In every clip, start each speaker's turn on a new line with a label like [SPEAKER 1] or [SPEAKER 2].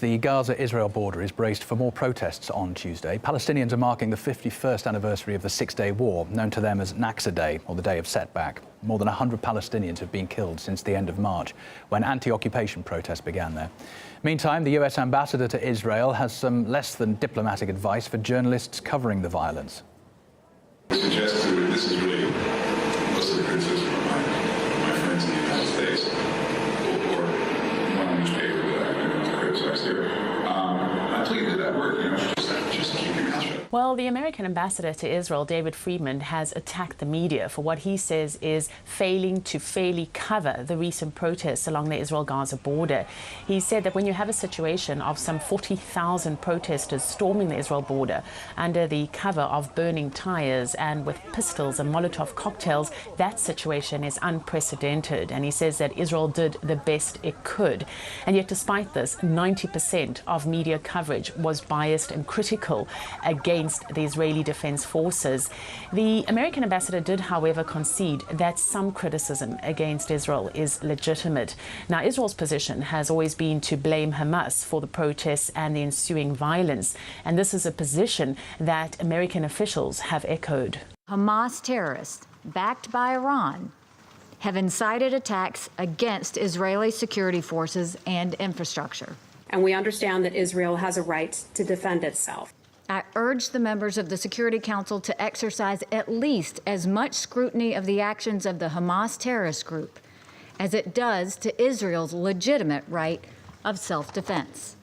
[SPEAKER 1] The Gaza-Israel border is braced for more protests on Tuesday. Palestinians are marking the 51st anniversary of the six-day war, known to them as Naksa Day, or the Day of Setback. More than 100 Palestinians have been killed since the end of March, when anti-occupation protests began there. Meantime, the US ambassador to Israel has some less than diplomatic advice for journalists covering the violence.
[SPEAKER 2] Suggests that this is really most of the criticism of my friends in the United States, or one newspaper that I'm going to criticize here. Until you do that work, just keep your mouth shut.
[SPEAKER 3] Well, the American ambassador to Israel, David Friedman, has attacked the media for what he says is failing to fairly cover the recent protests along the Israel-Gaza border. He said that when you have a situation of some 40,000 protesters storming the Israel border under the cover of burning tires and with pistols and Molotov cocktails, that situation is unprecedented. And he says that Israel did the best it could. And yet, despite this, 90% of media coverage was biased and critical against the Israeli Defense Forces. The American ambassador did, however, concede that some criticism against Israel is legitimate. Now, Israel's position has always been to blame Hamas for the protests and the ensuing violence, and this is a position that American officials have echoed.
[SPEAKER 4] Hamas terrorists, backed by Iran, have incited attacks against Israeli security forces and infrastructure.
[SPEAKER 5] And we understand that Israel has a right to defend itself.
[SPEAKER 4] I urge the members of the Security Council to exercise at least as much scrutiny of the actions of the Hamas terrorist group as it does to Israel's legitimate right of self-defense.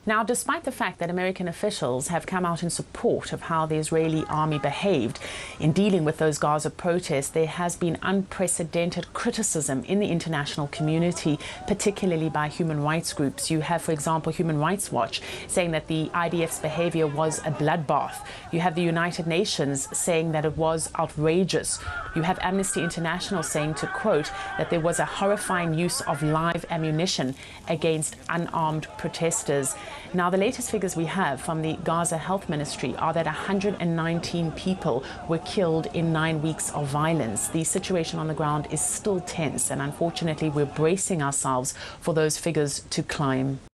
[SPEAKER 3] Now, despite the fact that American officials have come out in support of how the Israeli army behaved in dealing with those Gaza protests, there has been unprecedented criticism in the international community, particularly by human rights groups. You have, for example, Human Rights Watch saying that the IDF's behavior was a bloodbath. You have the United Nations saying that it was outrageous. You have Amnesty International saying, to quote, that there was a horrifying use of live ammunition against unarmed protesters. Now, the latest figures we have from the Gaza Health Ministry are that 119 people were killed in 9 weeks of violence. The situation on the ground is still tense, and unfortunately, we're bracing ourselves for those figures to climb.